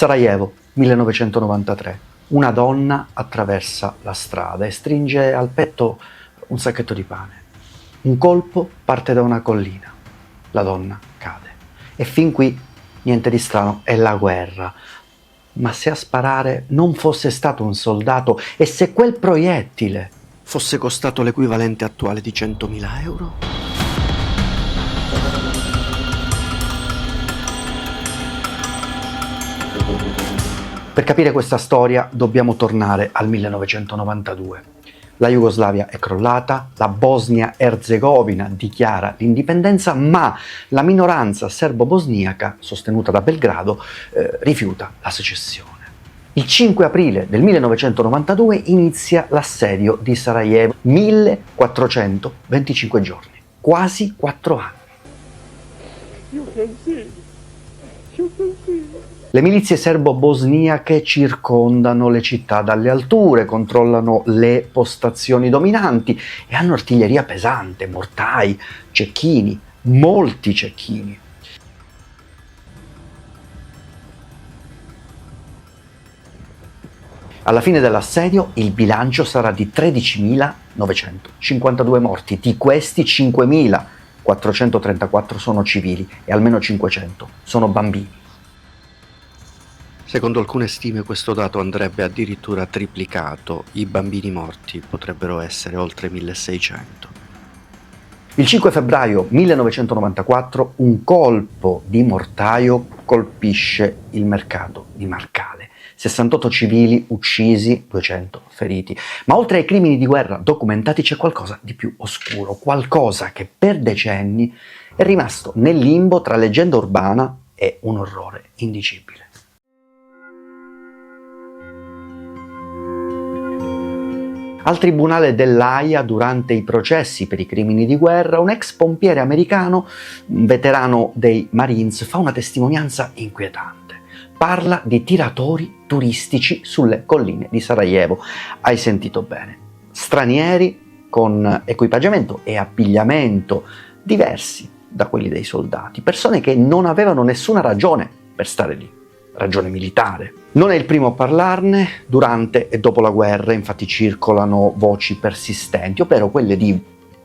Sarajevo, 1993. Una donna attraversa la strada e stringe al petto un sacchetto di pane. Un colpo parte da una collina. La donna cade. E fin qui niente di strano, è la guerra. Ma se a sparare non fosse stato un soldato e se quel proiettile fosse costato l'equivalente attuale di 100.000 euro? Per capire questa storia dobbiamo tornare al 1992. La Jugoslavia è crollata, la Bosnia-Erzegovina dichiara l'indipendenza, ma la minoranza serbo-bosniaca, sostenuta da Belgrado, rifiuta la secessione. Il 5 aprile del 1992 inizia l'assedio di Sarajevo, 1425 giorni, quasi 4 anni. Le milizie serbo-bosniache circondano le città dalle alture, controllano le postazioni dominanti e hanno artiglieria pesante, mortai, cecchini, molti cecchini. Alla fine dell'assedio il bilancio sarà di 13.952 morti, di questi 5.434 sono civili e almeno 500 sono bambini. Secondo alcune stime questo dato andrebbe addirittura triplicato, i bambini morti potrebbero essere oltre 1.600. Il 5 febbraio 1994 un colpo di mortaio colpisce il mercato di Marcale. 68 civili uccisi, 200 feriti. Ma oltre ai crimini di guerra documentati c'è qualcosa di più oscuro, qualcosa che per decenni è rimasto nel limbo tra leggenda urbana e un orrore indicibile. Al tribunale dell'Aia, durante i processi per i crimini di guerra, un ex pompiere americano, un veterano dei Marines, fa una testimonianza inquietante. Parla di tiratori turistici sulle colline di Sarajevo. Hai sentito bene. Stranieri con equipaggiamento e abbigliamento diversi da quelli dei soldati. Persone che non avevano nessuna ragione per stare lì. Ragione militare. Non è il primo a parlarne. Durante e dopo la guerra infatti circolano voci persistenti, ovvero quelle di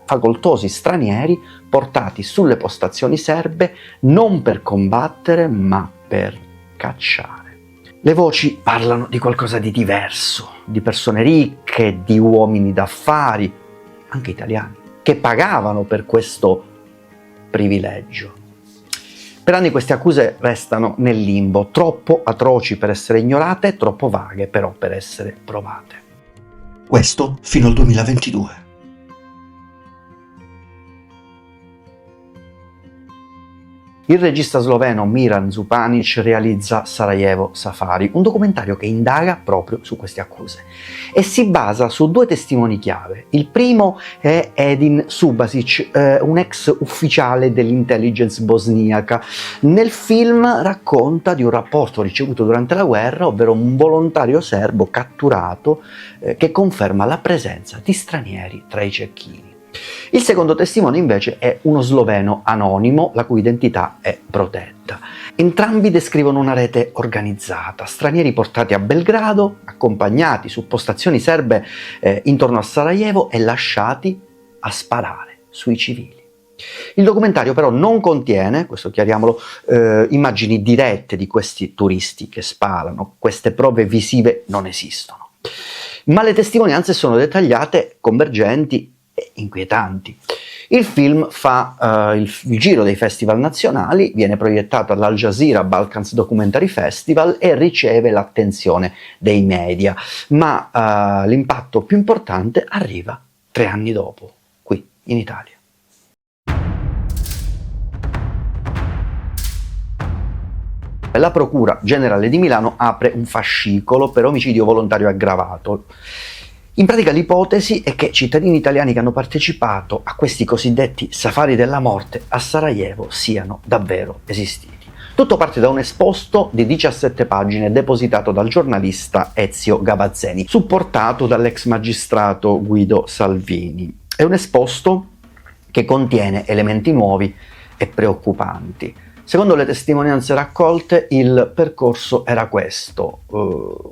facoltosi stranieri portati sulle postazioni serbe non per combattere ma per cacciare. Le voci parlano di qualcosa di diverso, di persone ricche, di uomini d'affari, anche italiani, che pagavano per questo privilegio. Per anni queste accuse restano nel limbo, troppo atroci per essere ignorate, troppo vaghe però per essere provate. Questo fino al 2022. Il regista sloveno Miran Zupanic realizza Sarajevo Safari, un documentario che indaga proprio su queste accuse e si basa su 2 testimoni chiave. Il primo è Edin Subasic, un ex ufficiale dell'intelligence bosniaca. Nel film racconta di un rapporto ricevuto durante la guerra, ovvero un volontario serbo catturato che conferma la presenza di stranieri tra i cecchini. Il secondo testimone invece è uno sloveno anonimo, la cui identità è protetta. Entrambi descrivono una rete organizzata, stranieri portati a Belgrado, accompagnati su postazioni serbe intorno a Sarajevo e lasciati a sparare sui civili. Il documentario però non contiene, questo chiariamolo, immagini dirette di questi turisti che sparano, queste prove visive non esistono. Ma le testimonianze sono dettagliate, convergenti e inquietanti. Il film fa il giro dei festival nazionali, viene proiettato all'Al Jazeera Balkans Documentary Festival e riceve l'attenzione dei media, ma l'impatto più importante arriva 3 anni dopo, qui in Italia. La Procura Generale di Milano apre un fascicolo per omicidio volontario aggravato. In pratica l'ipotesi è che cittadini italiani che hanno partecipato a questi cosiddetti safari della morte a Sarajevo siano davvero esistiti. Tutto parte da un esposto di 17 pagine depositato dal giornalista Ezio Gavazzeni, supportato dall'ex magistrato Guido Salvini. È un esposto che contiene elementi nuovi e preoccupanti. Secondo le testimonianze raccolte, il percorso era questo: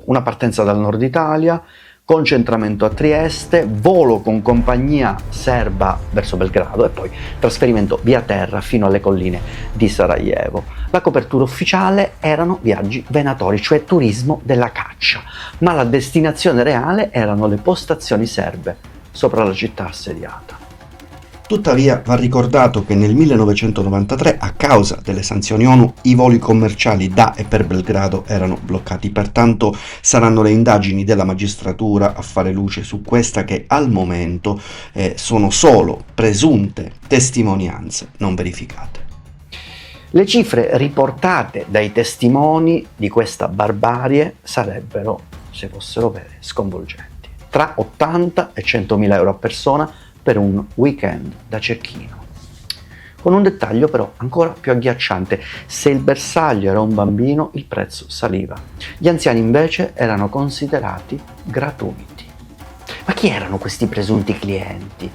una partenza dal nord Italia, concentramento a Trieste, volo con compagnia serba verso Belgrado e poi trasferimento via terra fino alle colline di Sarajevo. La copertura ufficiale erano viaggi venatori, cioè turismo della caccia, ma la destinazione reale erano le postazioni serbe sopra la città assediata. Tuttavia va ricordato che nel 1993, a causa delle sanzioni ONU, i voli commerciali da e per Belgrado erano bloccati, pertanto saranno le indagini della magistratura a fare luce su questa che al momento sono solo presunte testimonianze non verificate. Le cifre riportate dai testimoni di questa barbarie sarebbero, se fossero vere, sconvolgenti. Tra 80 e 100.000 euro a persona per un weekend da cecchino. Con un dettaglio però ancora più agghiacciante: se il bersaglio era un bambino, il prezzo saliva. Gli anziani invece erano considerati gratuiti. Ma chi erano questi presunti clienti?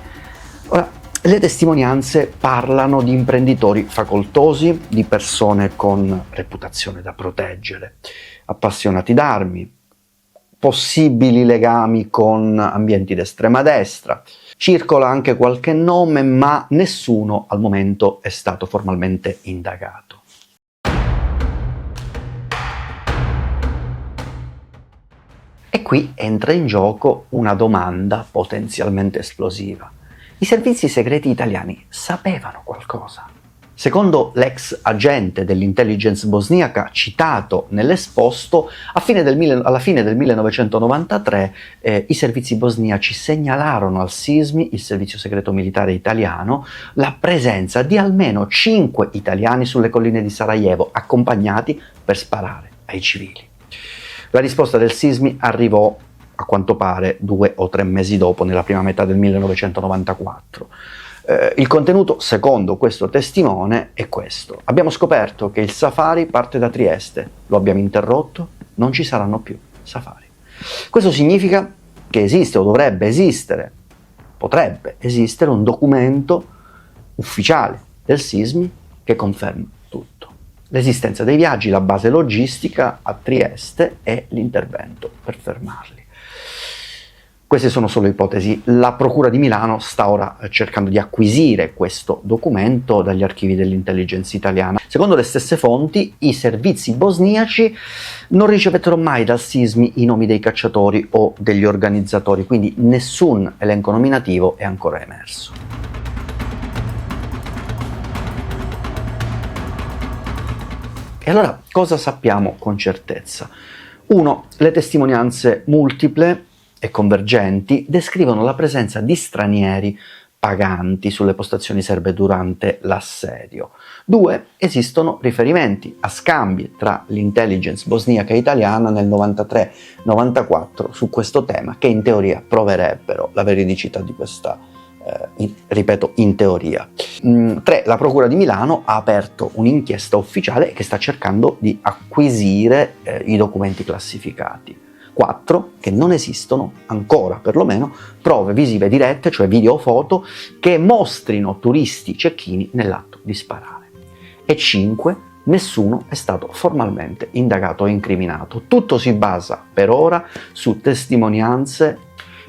Ora, le testimonianze parlano di imprenditori facoltosi, di persone con reputazione da proteggere, appassionati d'armi, possibili legami con ambienti d'estrema destra. Circola anche qualche nome, ma nessuno al momento è stato formalmente indagato. E qui entra in gioco una domanda potenzialmente esplosiva. I servizi segreti italiani sapevano qualcosa? Secondo l'ex agente dell'intelligence bosniaca citato nell'esposto, alla fine del 1993 i servizi bosniaci segnalarono al SISMI, il servizio segreto militare italiano, la presenza di almeno 5 italiani sulle colline di Sarajevo, accompagnati per sparare ai civili. La risposta del SISMI arrivò, a quanto pare, 2 o 3 mesi dopo, nella prima metà del 1994. Il contenuto, secondo questo testimone, è questo: abbiamo scoperto che il safari parte da Trieste, lo abbiamo interrotto, non ci saranno più safari. Questo significa che esiste o potrebbe esistere un documento ufficiale del SISMI che conferma tutto: l'esistenza dei viaggi, la base logistica a Trieste e l'intervento per fermarli. Queste sono solo ipotesi. La Procura di Milano sta ora cercando di acquisire questo documento dagli archivi dell'intelligence italiana. Secondo le stesse fonti, i servizi bosniaci non ricevettero mai dal SISMI i nomi dei cacciatori o degli organizzatori, quindi nessun elenco nominativo è ancora emerso. E allora cosa sappiamo con certezza? 1. Le testimonianze multiple e convergenti descrivono la presenza di stranieri paganti sulle postazioni serbe durante l'assedio. 2. Esistono riferimenti a scambi tra l'intelligence bosniaca e italiana nel 93-94 su questo tema, che in teoria proverebbero la veridicità di questa, ripeto, in teoria. 3. La Procura di Milano ha aperto un'inchiesta ufficiale che sta cercando di acquisire i documenti classificati. 4. Che non esistono ancora, perlomeno, prove visive dirette, cioè video o foto, che mostrino turisti cecchini nell'atto di sparare. E 5. Nessuno è stato formalmente indagato o incriminato. Tutto si basa, per ora, su testimonianze.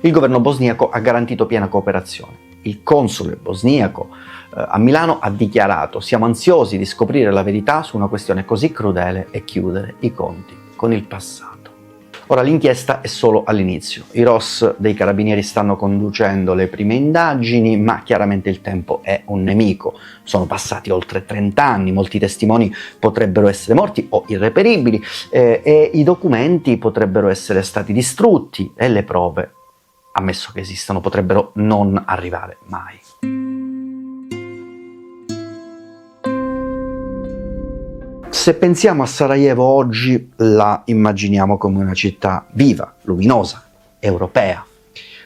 Il governo bosniaco ha garantito piena cooperazione. Il console bosniaco a Milano ha dichiarato: siamo ansiosi di scoprire la verità su una questione così crudele e chiudere i conti con il passato. Ora, l'inchiesta è solo all'inizio. I ROS dei carabinieri stanno conducendo le prime indagini, ma chiaramente il tempo è un nemico. Sono passati oltre 30 anni, molti testimoni potrebbero essere morti o irreperibili e i documenti potrebbero essere stati distrutti e le prove, ammesso che esistano, potrebbero non arrivare mai. Se pensiamo a Sarajevo oggi, la immaginiamo come una città viva, luminosa, europea.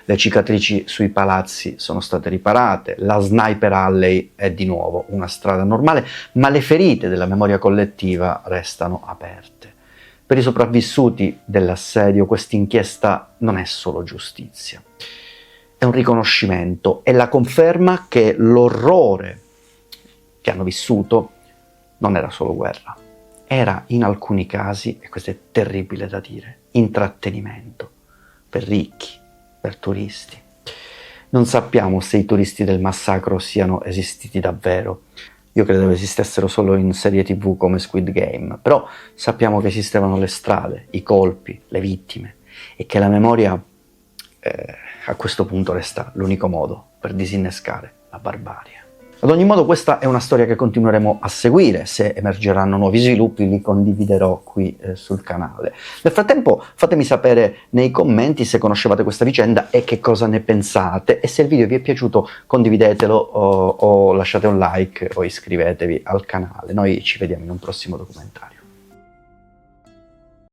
Le cicatrici sui palazzi sono state riparate, la Sniper Alley è di nuovo una strada normale, ma le ferite della memoria collettiva restano aperte. Per i sopravvissuti dell'assedio questa inchiesta non è solo giustizia, è un riconoscimento, è la conferma che l'orrore che hanno vissuto non era solo guerra, era in alcuni casi, e questo è terribile da dire, intrattenimento per ricchi, per turisti. Non sappiamo se i turisti del massacro siano esistiti davvero. Io credevo esistessero solo in serie TV come Squid Game, però sappiamo che esistevano le strade, i colpi, le vittime, e che la memoria a questo punto resta l'unico modo per disinnescare la barbarie. Ad ogni modo questa è una storia che continueremo a seguire, se emergeranno nuovi sviluppi li condividerò qui sul canale. Nel frattempo fatemi sapere nei commenti se conoscevate questa vicenda e che cosa ne pensate, e se il video vi è piaciuto condividetelo o lasciate un like o iscrivetevi al canale. Noi ci vediamo in un prossimo documentario.